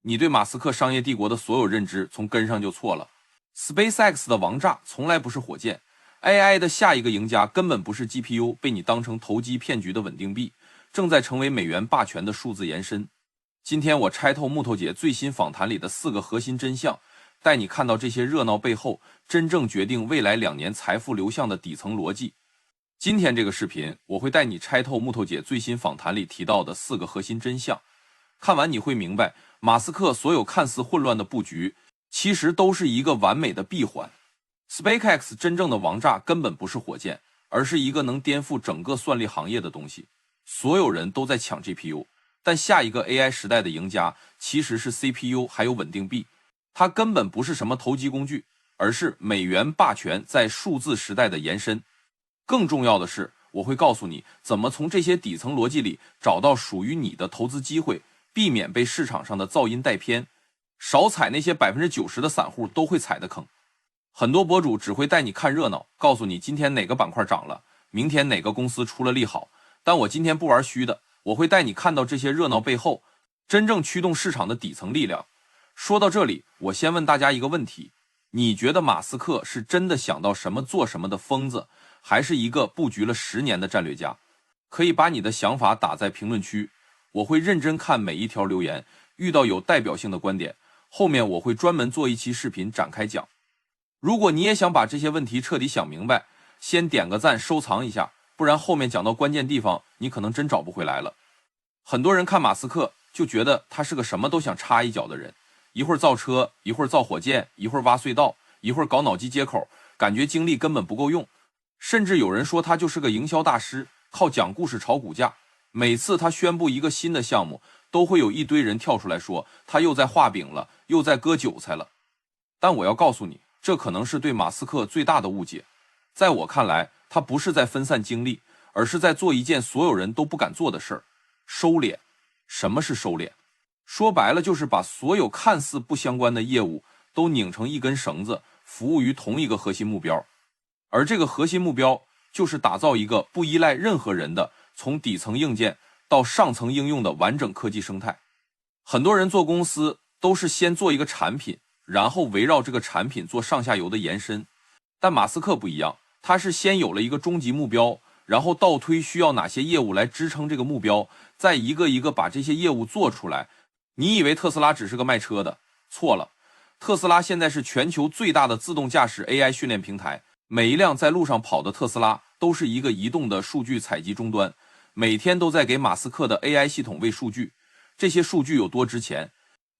你对马斯克商业帝国的所有认知从根上就错了。SpaceX 的王炸从来不是火箭 ，AI 的下一个赢家根本不是 GPU 被你当成投机骗局的稳定币，正在成为美元霸权的数字延伸。今天我拆透木头姐最新访谈里的4个核心真相，带你看到这些热闹背后真正决定未来2年财富流向的底层逻辑。今天这个视频，我会带你拆透木头姐最新访谈里提到的4个核心真相。看完你会明白，马斯克所有看似混乱的布局，其实都是一个完美的闭环。SpaceX 真正的王炸根本不是火箭，而是一个能颠覆整个算力行业的东西。所有人都在抢 GPU， 但下一个 AI 时代的赢家其实是 CPU 还有稳定币。它根本不是什么投机工具，而是美元霸权在数字时代的延伸。更重要的是，我会告诉你怎么从这些底层逻辑里找到属于你的投资机会，避免被市场上的噪音带偏，少踩那些90%的散户都会踩的坑。很多博主只会带你看热闹，告诉你今天哪个板块涨了，明天哪个公司出了利好。但我今天不玩虚的，我会带你看到这些热闹背后真正驱动市场的底层力量。说到这里，我先问大家一个问题，你觉得马斯克是真的想到什么做什么的疯子，还是一个布局了10年的战略家？可以把你的想法打在评论区，我会认真看每一条留言，遇到有代表性的观点，后面我会专门做一期视频展开讲。如果你也想把这些问题彻底想明白，先点个赞收藏一下，不然后面讲到关键地方你可能真找不回来了。很多人看马斯克就觉得他是个什么都想插一脚的人，一会儿造车，一会儿造火箭，一会儿挖隧道，一会儿搞脑机接口，感觉精力根本不够用。甚至有人说他就是个营销大师，靠讲故事炒股价。每次他宣布一个新的项目，都会有一堆人跳出来说他又在画饼了，又在割韭菜了。但我要告诉你，这可能是对马斯克最大的误解。在我看来，他不是在分散精力，而是在做一件所有人都不敢做的事儿——收敛。什么是收敛？说白了就是把所有看似不相关的业务都拧成一根绳子，服务于同一个核心目标。而这个核心目标就是打造一个不依赖任何人的从底层硬件到上层应用的完整科技生态。很多人做公司都是先做一个产品，然后围绕这个产品做上下游的延伸。但马斯克不一样，他是先有了一个终极目标，然后倒推需要哪些业务来支撑这个目标，再一个一个把这些业务做出来。你以为特斯拉只是个卖车的？错了，特斯拉现在是全球最大的自动驾驶 AI 训练平台，每一辆在路上跑的特斯拉都是一个移动的数据采集终端，每天都在给马斯克的 AI 系统喂数据。这些数据有多值钱？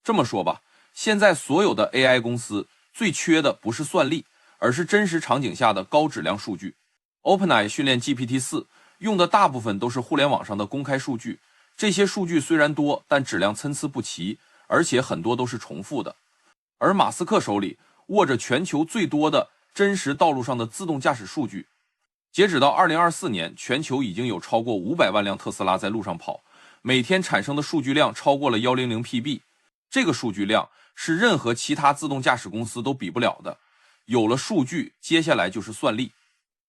这么说吧，现在所有的 AI 公司最缺的不是算力，而是真实场景下的高质量数据。OpenAI 训练 GPT-4 用的大部分都是互联网上的公开数据，这些数据虽然多，但质量参差不齐，而且很多都是重复的。而马斯克手里握着全球最多的真实道路上的自动驾驶数据。截止到2024年，全球已经有超过500万辆特斯拉在路上跑，每天产生的数据量超过了 100PB。 这个数据量是任何其他自动驾驶公司都比不了的。有了数据，接下来就是算力。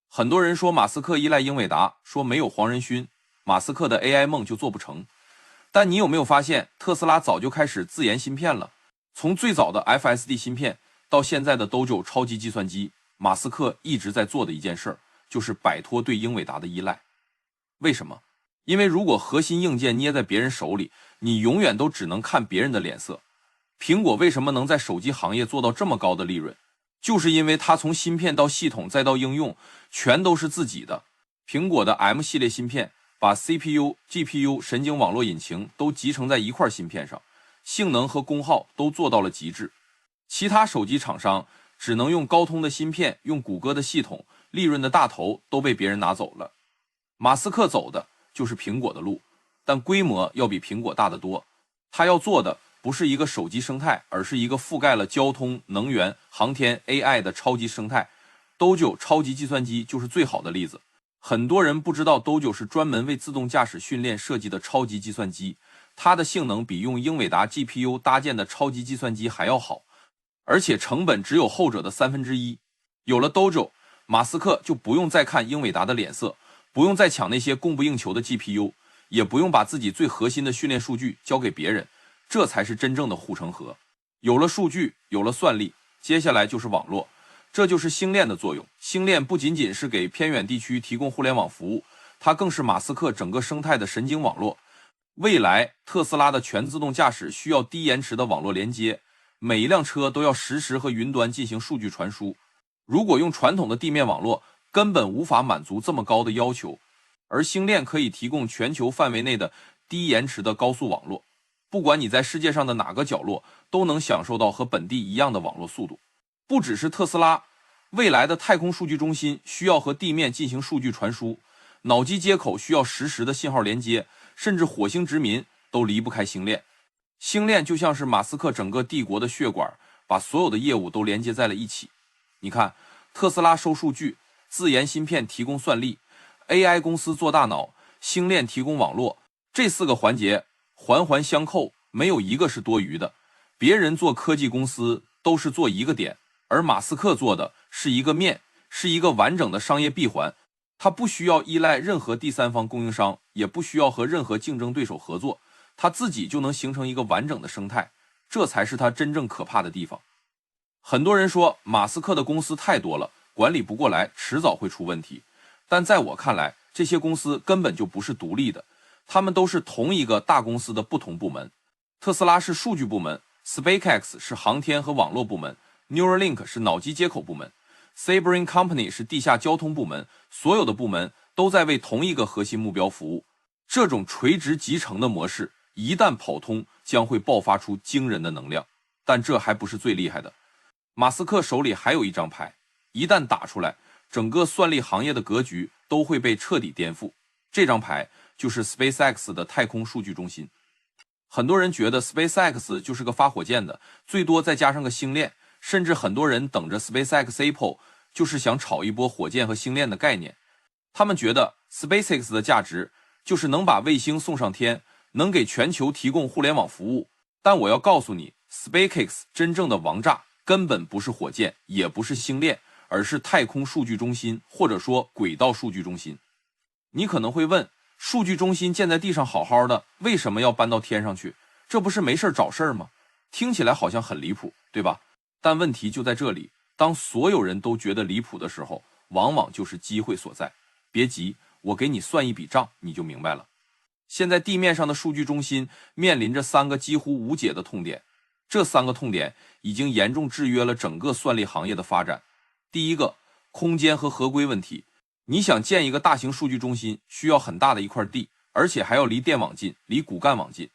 很多人说马斯克依赖英伟达，说没有黄仁勋，马斯克的 AI 梦就做不成。但你有没有发现，特斯拉早就开始自研芯片了？从最早的 FSD 芯片到现在的 Dojo 超级计算机，马斯克一直在做的一件事就是摆脱对英伟达的依赖。为什么？因为如果核心硬件捏在别人手里，你永远都只能看别人的脸色。苹果为什么能在手机行业做到这么高的利润？就是因为它从芯片到系统再到应用，全都是自己的。苹果的 M 系列芯片把 CPU、GPU、神经网络引擎都集成在一块芯片上，性能和功耗都做到了极致。其他手机厂商只能用高通的芯片，用谷歌的系统，利润的大头都被别人拿走了。马斯克走的就是苹果的路，但规模要比苹果大得多。他要做的不是一个手机生态，而是一个覆盖了交通、能源、航天、AI 的超级生态。Dojo 超级计算机就是最好的例子。很多人不知道 Dojo 是专门为自动驾驶训练设计的超级计算机，它的性能比用英伟达 GPU 搭建的超级计算机还要好，而且成本只有后者的1/3。有了 Dojo， 马斯克就不用再看英伟达的脸色，不用再抢那些供不应求的 GPU， 也不用把自己最核心的训练数据交给别人，这才是真正的护城河。有了数据，有了算力，接下来就是网络，这就是星链的作用。星链不仅仅是给偏远地区提供互联网服务，它更是马斯克整个生态的神经网络。未来特斯拉的全自动驾驶需要低延迟的网络连接，每一辆车都要实时和云端进行数据传输。如果用传统的地面网络，根本无法满足这么高的要求，而星链可以提供全球范围内的低延迟的高速网络，不管你在世界上的哪个角落，都能享受到和本地一样的网络速度。不只是特斯拉，未来的太空数据中心需要和地面进行数据传输，脑机接口需要实时的信号连接，甚至火星殖民都离不开星链。星链就像是马斯克整个帝国的血管，把所有的业务都连接在了一起。你看，特斯拉收数据，自研芯片提供算力， AI 公司做大脑，星链提供网络，这4个环节环环相扣，没有一个是多余的。别人做科技公司都是做一个点，而马斯克做的是一个面，是一个完整的商业闭环。他不需要依赖任何第三方供应商，也不需要和任何竞争对手合作，他自己就能形成一个完整的生态，这才是他真正可怕的地方。很多人说马斯克的公司太多了，管理不过来，迟早会出问题。但在我看来，这些公司根本就不是独立的，他们都是同一个大公司的不同部门。特斯拉是数据部门， SpaceX 是航天和网络部门， Neuralink 是脑机接口部门， Sebring Company 是地下交通部门，所有的部门都在为同一个核心目标服务。这种垂直集成的模式一旦跑通，将会爆发出惊人的能量。但这还不是最厉害的，马斯克手里还有一张牌，一旦打出来，整个算力行业的格局都会被彻底颠覆。这张牌就是 SpaceX 的太空数据中心。很多人觉得 SpaceX 就是个发火箭的，最多再加上个星链，甚至很多人等着 SpaceX Apple 就是想炒一波火箭和星链的概念。他们觉得 SpaceX 的价值就是能把卫星送上天，能给全球提供互联网服务。但我要告诉你， SpaceX 真正的王炸根本不是火箭，也不是星链，而是太空数据中心，或者说轨道数据中心。你可能会问，数据中心建在地上好好的，为什么要搬到天上去？这不是没事找事吗？听起来好像很离谱，对吧？但问题就在这里，当所有人都觉得离谱的时候，往往就是机会所在。别急，我给你算一笔账，你就明白了。现在地面上的数据中心面临着3个几乎无解的痛点，这3个痛点已经严重制约了整个算力行业的发展。第一个，空间和合规问题。你想建一个大型数据中心，需要很大的一块地，而且还要离电网近，离骨干网近。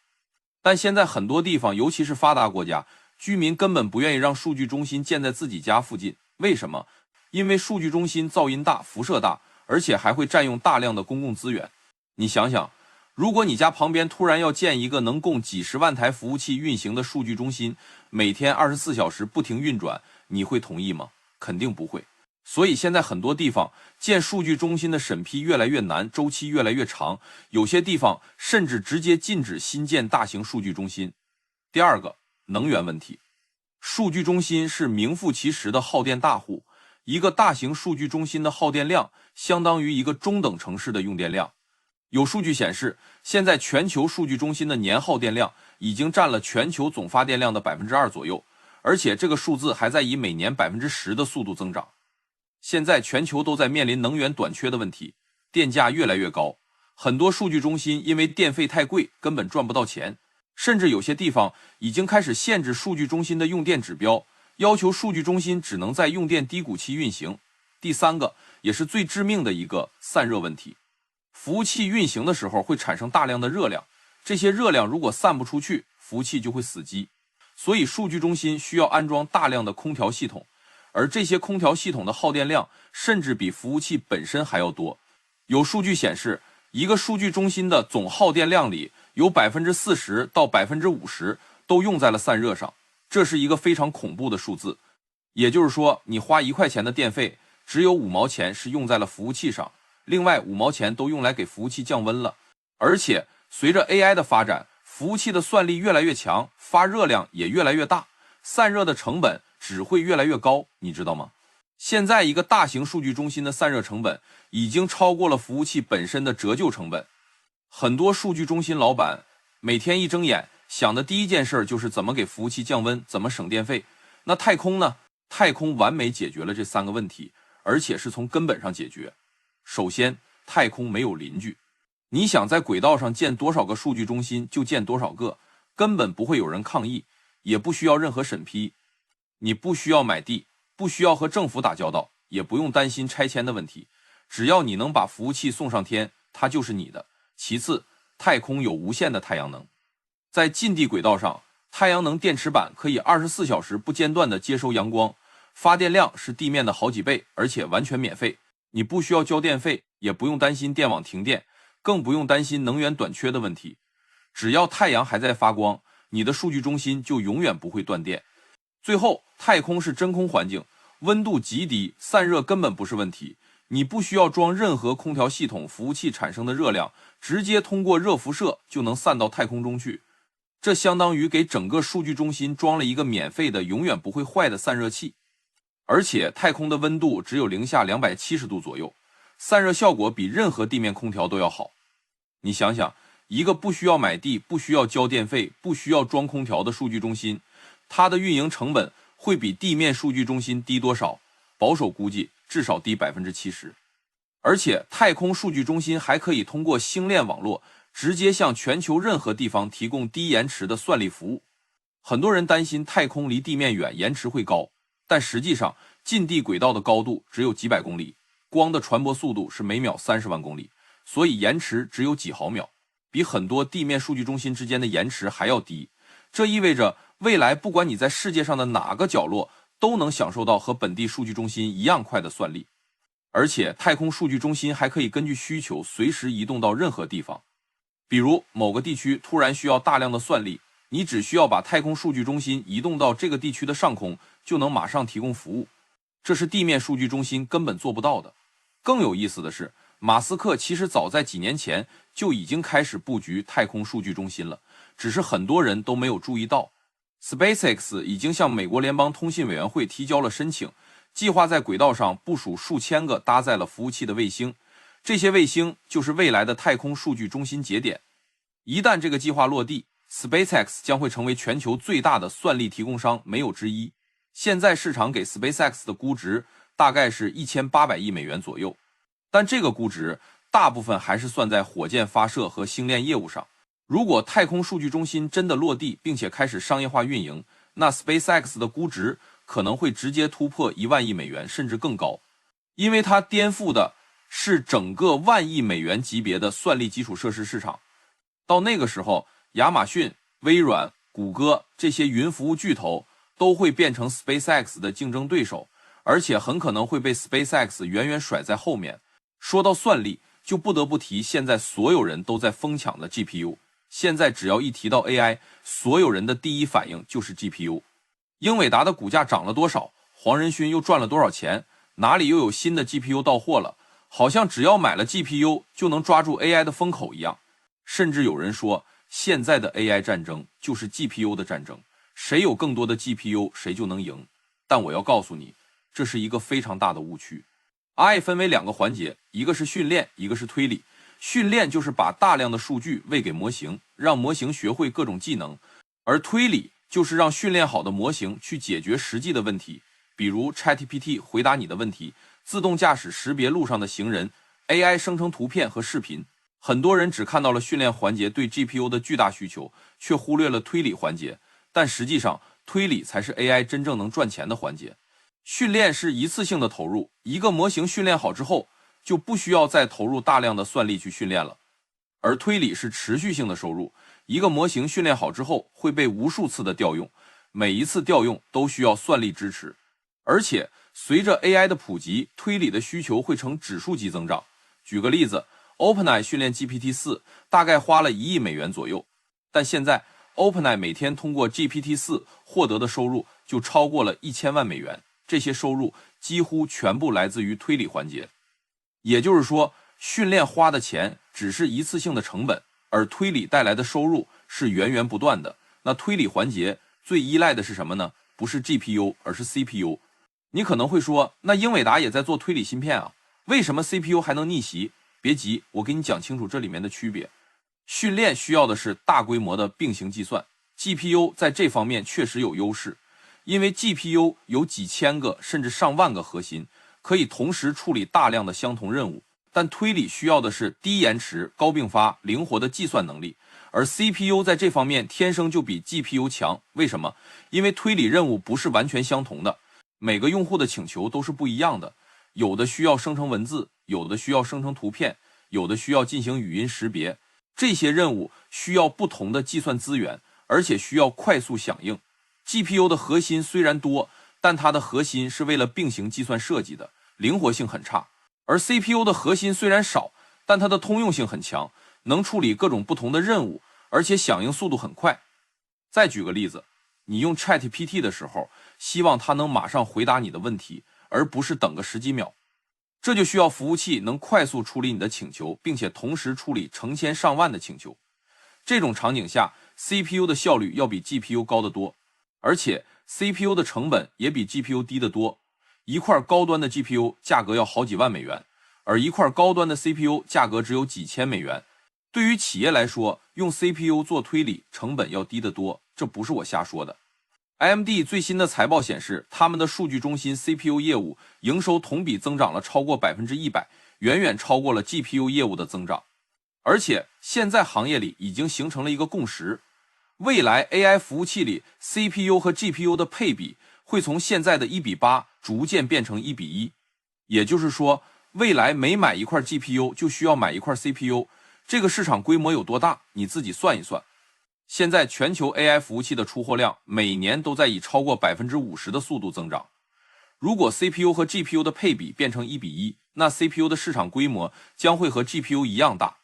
但现在很多地方，尤其是发达国家，居民根本不愿意让数据中心建在自己家附近。为什么？因为数据中心噪音大，辐射大，而且还会占用大量的公共资源。你想想，如果你家旁边突然要建一个能供几十万台服务器运行的数据中心，每天24小时不停运转，你会同意吗？肯定不会。所以现在很多地方建数据中心的审批越来越难，周期越来越长，有些地方甚至直接禁止新建大型数据中心。第二个，能源问题。数据中心是名副其实的耗电大户，一个大型数据中心的耗电量相当于一个中等城市的用电量。有数据显示，现在全球数据中心的年耗电量已经占了全球总发电量的 2% 左右，而且这个数字还在以每年 10% 的速度增长。现在全球都在面临能源短缺的问题，电价越来越高，很多数据中心因为电费太贵，根本赚不到钱，甚至有些地方已经开始限制数据中心的用电指标，要求数据中心只能在用电低谷期运行。第三个，也是最致命的一个，散热问题。服务器运行的时候会产生大量的热量，这些热量如果散不出去，服务器就会死机。所以数据中心需要安装大量的空调系统，而这些空调系统的耗电量甚至比服务器本身还要多。有数据显示，一个数据中心的总耗电量里有 40% 到 50% 都用在了散热上，这是一个非常恐怖的数字。也就是说，你花1块钱的电费，只有5毛钱是用在了服务器上，另外5毛钱都用来给服务器降温了。而且随着 AI 的发展，服务器的算力越来越强，发热量也越来越大，散热的成本只会越来越高，你知道吗？现在一个大型数据中心的散热成本已经超过了服务器本身的折旧成本。很多数据中心老板每天一睁眼想的第一件事就是怎么给服务器降温，怎么省电费。那太空呢？太空完美解决了这3个问题，而且是从根本上解决。首先，太空没有邻居，你想在轨道上建多少个数据中心就建多少个，根本不会有人抗议，也不需要任何审批。你不需要买地，不需要和政府打交道，也不用担心拆迁的问题。只要你能把服务器送上天，它就是你的。其次，太空有无限的太阳能，在近地轨道上，太阳能电池板可以24小时不间断地接收阳光，发电量是地面的好几倍，而且完全免费。你不需要交电费，也不用担心电网停电，更不用担心能源短缺的问题。只要太阳还在发光，你的数据中心就永远不会断电。最后，太空是真空环境，温度极低，散热根本不是问题。你不需要装任何空调系统，服务器产生的热量直接通过热辐射就能散到太空中去。这相当于给整个数据中心装了一个免费的、永远不会坏的散热器。而且太空的温度只有零下270度左右，散热效果比任何地面空调都要好。你想想，一个不需要买地、不需要交电费、不需要装空调的数据中心，它的运营成本会比地面数据中心低多少？保守估计至少低70%。而且太空数据中心还可以通过星链网络直接向全球任何地方提供低延迟的算力服务。很多人担心太空离地面远，延迟会高，但实际上近地轨道的高度只有几百公里，光的传播速度是每秒30万公里，所以延迟只有几毫秒，比很多地面数据中心之间的延迟还要低。这意味着未来不管你在世界上的哪个角落，都能享受到和本地数据中心一样快的算力。而且太空数据中心还可以根据需求随时移动到任何地方。比如某个地区突然需要大量的算力，你只需要把太空数据中心移动到这个地区的上空，就能马上提供服务。这是地面数据中心根本做不到的。更有意思的是，马斯克其实早在几年前就已经开始布局太空数据中心了，只是很多人都没有注意到。SpaceX 已经向美国联邦通信委员会提交了申请，计划在轨道上部署数千个搭载了服务器的卫星，这些卫星就是未来的太空数据中心节点。一旦这个计划落地， SpaceX 将会成为全球最大的算力提供商，没有之一。现在市场给 SpaceX 的估值大概是1800亿美元左右，但这个估值大部分还是算在火箭发射和星链业务上。如果太空数据中心真的落地并且开始商业化运营，那 SpaceX 的估值可能会直接突破1万亿美元，甚至更高，因为它颠覆的是整个1万亿美元级别的算力基础设施市场。到那个时候，亚马逊、微软、谷歌这些云服务巨头都会变成 SpaceX 的竞争对手，而且很可能会被 SpaceX 远远甩在后面。说到算力，就不得不提现在所有人都在疯抢的 GPU。现在只要一提到 AI， 所有人的第一反应就是 GPU。英伟达的股价涨了多少？黄仁勋又赚了多少钱？哪里又有新的 GPU 到货了？好像只要买了 GPU 就能抓住 AI 的风口一样。甚至有人说，现在的 AI 战争就是 GPU 的战争，谁有更多的 GPU 谁就能赢。但我要告诉你，这是一个非常大的误区。AI 分为2个环节，一个是训练，一个是推理。训练就是把大量的数据喂给模型，让模型学会各种技能，而推理就是让训练好的模型去解决实际的问题，比如 ChatGPT 回答你的问题，自动驾驶识别路上的行人， AI 生成图片和视频。很多人只看到了训练环节对 GPU 的巨大需求，却忽略了推理环节，但实际上推理才是 AI 真正能赚钱的环节。训练是一次性的投入，一个模型训练好之后就不需要再投入大量的算力去训练了。而推理是持续性的收入，一个模型训练好之后会被无数次的调用，每一次调用都需要算力支持。而且随着 AI 的普及，推理的需求会呈指数级增长。举个例子， OpenAI 训练 GPT-4 大概花了1亿美元左右，但现在 OpenAI 每天通过 GPT-4 获得的收入就超过了1000万美元，这些收入几乎全部来自于推理环节。也就是说，训练花的钱只是一次性的成本，而推理带来的收入是源源不断的。那推理环节最依赖的是什么呢？不是 GPU， 而是 CPU。 你可能会说，那英伟达也在做推理芯片啊，为什么 CPU 还能逆袭？别急，我给你讲清楚这里面的区别。训练需要的是大规模的并行计算， GPU 在这方面确实有优势，因为 GPU 有几千个甚至上万个核心，可以同时处理大量的相同任务。但推理需要的是低延迟、高并发、灵活的计算能力，而 CPU 在这方面天生就比 GPU 强。为什么？因为推理任务不是完全相同的，每个用户的请求都是不一样的，有的需要生成文字，有的需要生成图片，有的需要进行语音识别。这些任务需要不同的计算资源，而且需要快速响应。GPU 的核心虽然多，但它的核心是为了并行计算设计的，灵活性很差。而 CPU 的核心虽然少，但它的通用性很强，能处理各种不同的任务，而且响应速度很快。再举个例子，你用 ChatGPT 的时候，希望它能马上回答你的问题，而不是等个十几秒。这就需要服务器能快速处理你的请求，并且同时处理成千上万的请求。这种场景下， CPU 的效率要比 GPU 高得多，而且 CPU 的成本也比 GPU 低得多。一块高端的 GPU 价格要好几万美元，而一块高端的 CPU 价格只有几千美元。对于企业来说，用 CPU 做推理成本要低得多，这不是我瞎说的。AMD 最新的财报显示，他们的数据中心 CPU 业务营收同比增长了超过100%，远远超过了 GPU 业务的增长。而且现在行业里已经形成了一个共识，未来 AI 服务器里 CPU 和 GPU 的配比会从现在的1:8逐渐变成1:1，也就是说，未来每买一块 GPU 就需要买一块 CPU， 这个市场规模有多大，你自己算一算。现在全球 AI 服务器的出货量每年都在以超过50%的速度增长。如果 CPU 和 GPU 的配比变成1:1，那 CPU 的市场规模将会和 GPU 一样大。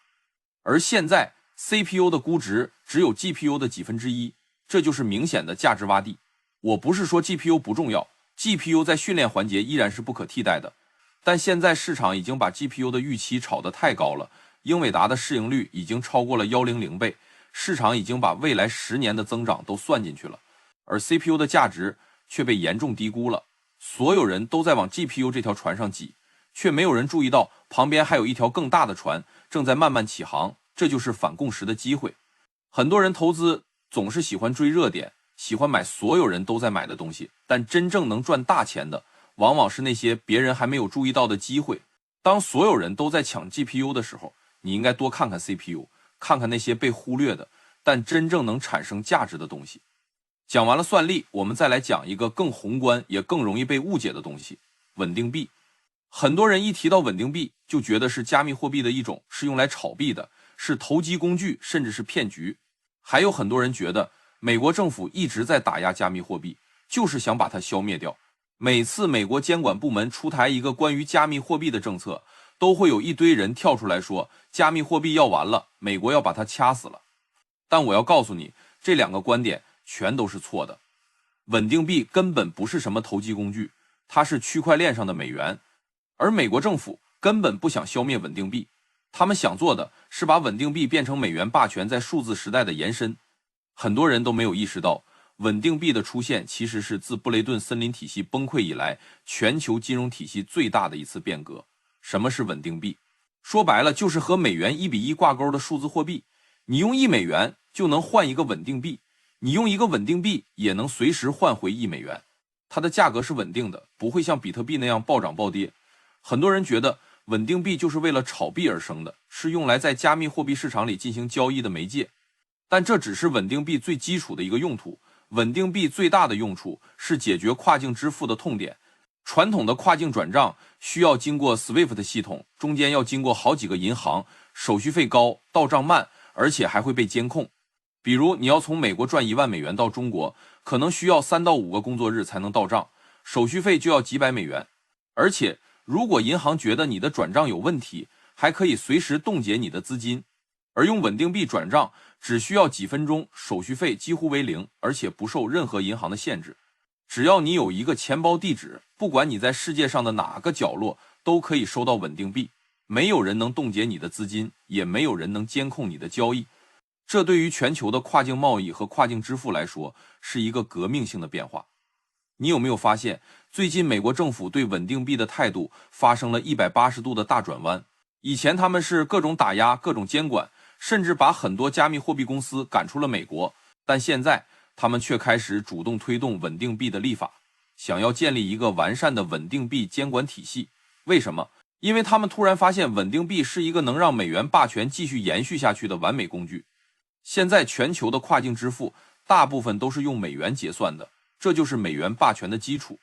而现在 CPU 的估值只有 GPU 的1/10，这就是明显的价值洼地。我不是说 GPU 不重要， GPU 在训练环节依然是不可替代的，但现在市场已经把 GPU 的预期炒得太高了，英伟达的市盈率已经超过了100倍，市场已经把未来10年的增长都算进去了，而 CPU 的价值却被严重低估了。所有人都在往 GPU 这条船上挤，却没有人注意到旁边还有一条更大的船正在慢慢起航，这就是反共识的机会。很多人投资总是喜欢追热点，喜欢买所有人都在买的东西，但真正能赚大钱的往往是那些别人还没有注意到的机会。当所有人都在抢 GPU 的时候，你应该多看看 CPU， 看看那些被忽略的但真正能产生价值的东西。讲完了算力，我们再来讲一个更宏观也更容易被误解的东西——稳定币。很多人一提到稳定币就觉得是加密货币的一种，是用来炒币的，是投机工具，甚至是骗局。还有很多人觉得美国政府一直在打压加密货币，就是想把它消灭掉。每次美国监管部门出台一个关于加密货币的政策，都会有一堆人跳出来说加密货币要完了，美国要把它掐死了。但我要告诉你，这两个观点全都是错的。稳定币根本不是什么投机工具，它是区块链上的美元。而美国政府根本不想消灭稳定币，他们想做的是把稳定币变成美元霸权在数字时代的延伸。很多人都没有意识到，稳定币的出现其实是自布雷顿森林体系崩溃以来，全球金融体系最大的一次变革。什么是稳定币？说白了就是和美元1:1挂钩的数字货币。你用$1就能换一个稳定币，你用一个稳定币也能随时换回$1，它的价格是稳定的，不会像比特币那样暴涨暴跌。很多人觉得稳定币就是为了炒币而生的，是用来在加密货币市场里进行交易的媒介，但这只是稳定币最基础的一个用途。稳定币最大的用处是解决跨境支付的痛点。传统的跨境转账需要经过 SWIFT 系统，中间要经过好几个银行，手续费高，到账慢，而且还会被监控。比如你要从美国赚$10,000到中国，可能需要3到5个工作日才能到账，手续费就要几百美元。而且如果银行觉得你的转账有问题，还可以随时冻结你的资金。而用稳定币转账只需要几分钟，手续费几乎为0，而且不受任何银行的限制。只要你有一个钱包地址，不管你在世界上的哪个角落，都可以收到稳定币。没有人能冻结你的资金，也没有人能监控你的交易。这对于全球的跨境贸易和跨境支付来说，是一个革命性的变化。你有没有发现，最近美国政府对稳定币的态度发生了180度的大转弯？以前他们是各种打压、各种监管，甚至把很多加密货币公司赶出了美国。但现在他们却开始主动推动稳定币的立法，想要建立一个完善的稳定币监管体系。为什么？因为他们突然发现稳定币是一个能让美元霸权继续延续下去的完美工具。现在全球的跨境支付大部分都是用美元结算的，这就是美元霸权的基础。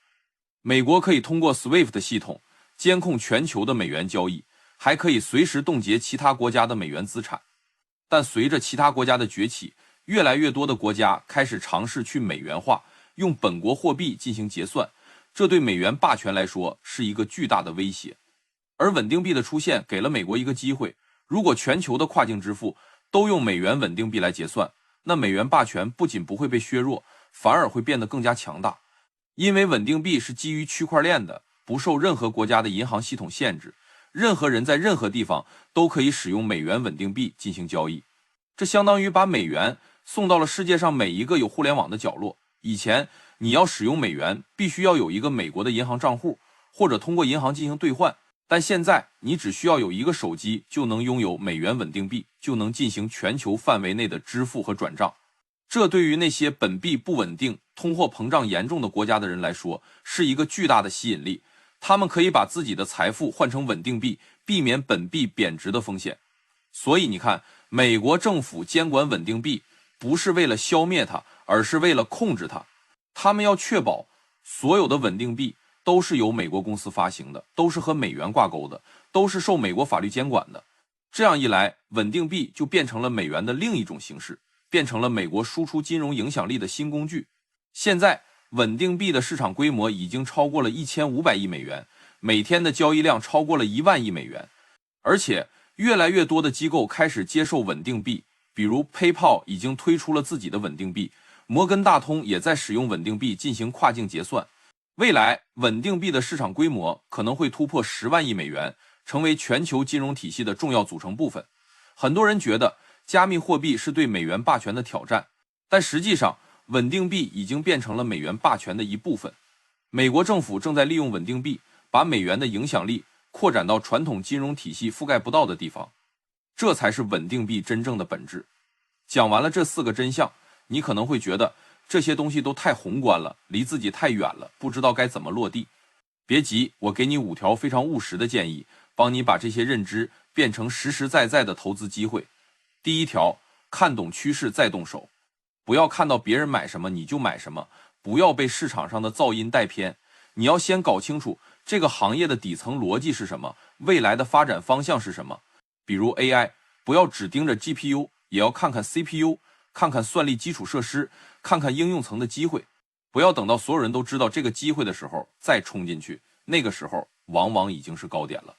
美国可以通过 SWIFT 系统监控全球的美元交易，还可以随时冻结其他国家的美元资产。但随着其他国家的崛起，越来越多的国家开始尝试去美元化，用本国货币进行结算，这对美元霸权来说是一个巨大的威胁。而稳定币的出现给了美国一个机会，如果全球的跨境支付都用美元稳定币来结算，那美元霸权不仅不会被削弱，反而会变得更加强大。因为稳定币是基于区块链的，不受任何国家的银行系统限制，任何人在任何地方都可以使用美元稳定币进行交易。这相当于把美元送到了世界上每一个有互联网的角落。以前你要使用美元，必须要有一个美国的银行账户，或者通过银行进行兑换。但现在你只需要有一个手机就能拥有美元稳定币，就能进行全球范围内的支付和转账。这对于那些本币不稳定、通货膨胀严重的国家的人来说，是一个巨大的吸引力。他们可以把自己的财富换成稳定币，避免本币贬值的风险。所以你看，美国政府监管稳定币不是为了消灭它，而是为了控制它。他们要确保所有的稳定币都是由美国公司发行的，都是和美元挂钩的，都是受美国法律监管的。这样一来，稳定币就变成了美元的另一种形式，变成了美国输出金融影响力的新工具。现在稳定币的市场规模已经超过了1500亿美元，每天的交易量超过了1万亿美元。而且越来越多的机构开始接受稳定币，比如 PayPal 已经推出了自己的稳定币，摩根大通也在使用稳定币进行跨境结算。未来稳定币的市场规模可能会突破10万亿美元，成为全球金融体系的重要组成部分。很多人觉得加密货币是对美元霸权的挑战，但实际上稳定币已经变成了美元霸权的一部分。美国政府正在利用稳定币把美元的影响力扩展到传统金融体系覆盖不到的地方，这才是稳定币真正的本质。讲完了这4个真相，你可能会觉得这些东西都太宏观了，离自己太远了，不知道该怎么落地。别急，我给你5条非常务实的建议，帮你把这些认知变成实实在在的投资机会。第1条，看懂趋势再动手，不要看到别人买什么你就买什么，不要被市场上的噪音带偏。你要先搞清楚这个行业的底层逻辑是什么，未来的发展方向是什么。比如 AI， 不要只盯着 GPU， 也要看看 CPU， 看看算力基础设施，看看应用层的机会。不要等到所有人都知道这个机会的时候再冲进去，那个时候往往已经是高点了。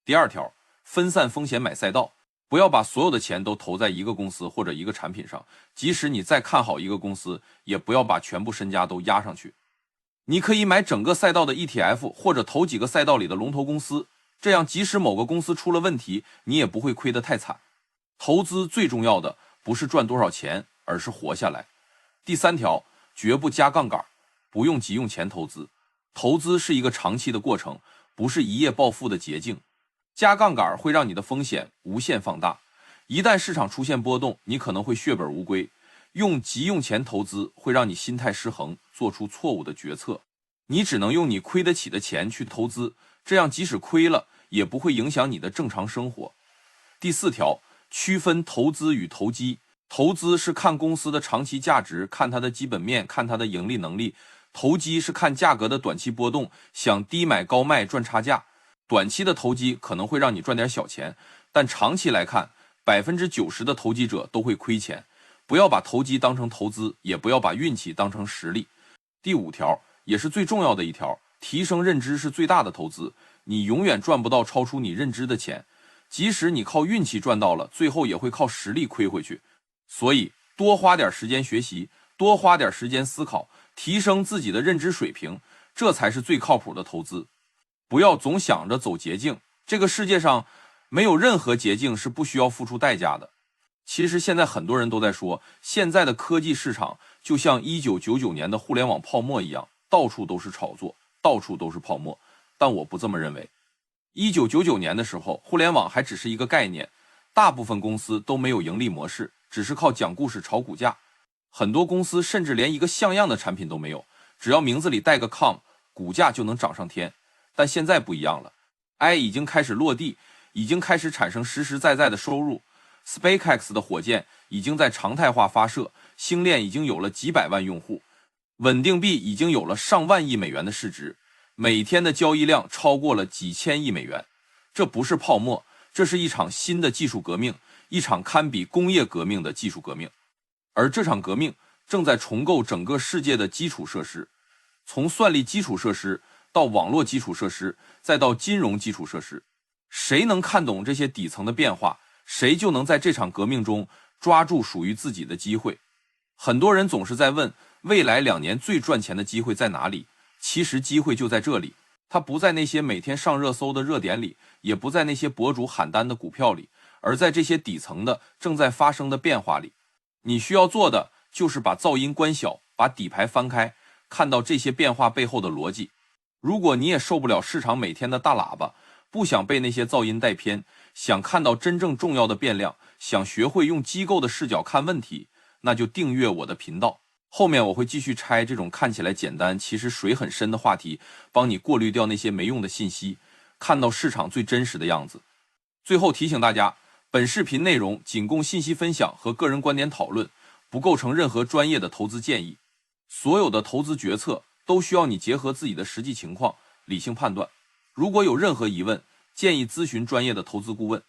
第2条，分散风险买赛道，不要把所有的钱都投在一个公司或者一个产品上，即使你再看好一个公司，也不要把全部身家都压上去。你可以买整个赛道的 ETF， 或者投几个赛道里的龙头公司，这样即使某个公司出了问题，你也不会亏得太惨。投资最重要的不是赚多少钱，而是活下来。第3条，绝不加杠杆，不用急用钱投资。投资是一个长期的过程，不是一夜暴富的捷径。加杠杆会让你的风险无限放大，一旦市场出现波动，你可能会血本无归。用急用钱投资会让你心态失衡，做出错误的决策。你只能用你亏得起的钱去投资，这样即使亏了，也不会影响你的正常生活。第4条，区分投资与投机。投资是看公司的长期价值，看它的基本面，看它的盈利能力。投机是看价格的短期波动，想低买高卖赚差价。短期的投机可能会让你赚点小钱，但长期来看，90%的投机者都会亏钱。不要把投机当成投资，也不要把运气当成实力。第5条，也是最重要的一条，提升认知是最大的投资。你永远赚不到超出你认知的钱，即使你靠运气赚到了，最后也会靠实力亏回去。所以多花点时间学习，多花点时间思考，提升自己的认知水平，这才是最靠谱的投资。不要总想着走捷径，这个世界上没有任何捷径是不需要付出代价的。其实现在很多人都在说，现在的科技市场就像1999年的互联网泡沫一样，到处都是炒作，到处都是泡沫。但我不这么认为。1999年的时候，互联网还只是一个概念，大部分公司都没有盈利模式，只是靠讲故事炒股价。很多公司甚至连一个像样的产品都没有，只要名字里带个 com， 股价就能涨上天。但现在不一样了 ，AI 已经开始落地，已经开始产生实实在在的收入。SpaceX 的火箭已经在常态化发射，星链已经有了几百万用户，稳定币已经有了上万亿美元的市值，每天的交易量超过了几千亿美元。这不是泡沫，这是一场新的技术革命，一场堪比工业革命的技术革命。而这场革命正在重构整个世界的基础设施，从算力基础设施到网络基础设施，再到金融基础设施。谁能看懂这些底层的变化，谁就能在这场革命中抓住属于自己的机会。很多人总是在问，未来2年最赚钱的机会在哪里？其实机会就在这里，它不在那些每天上热搜的热点里，也不在那些博主喊单的股票里，而在这些底层的正在发生的变化里。你需要做的就是把噪音关小，把底牌翻开，看到这些变化背后的逻辑。如果你也受不了市场每天的大喇叭，不想被那些噪音带偏，想看到真正重要的变量，想学会用机构的视角看问题，那就订阅我的频道。后面我会继续拆这种看起来简单，其实水很深的话题，帮你过滤掉那些没用的信息，看到市场最真实的样子。最后提醒大家，本视频内容仅供信息分享和个人观点讨论，不构成任何专业的投资建议。所有的投资决策都需要你结合自己的实际情况，理性判断。如果有任何疑问，建议咨询专业的投资顾问。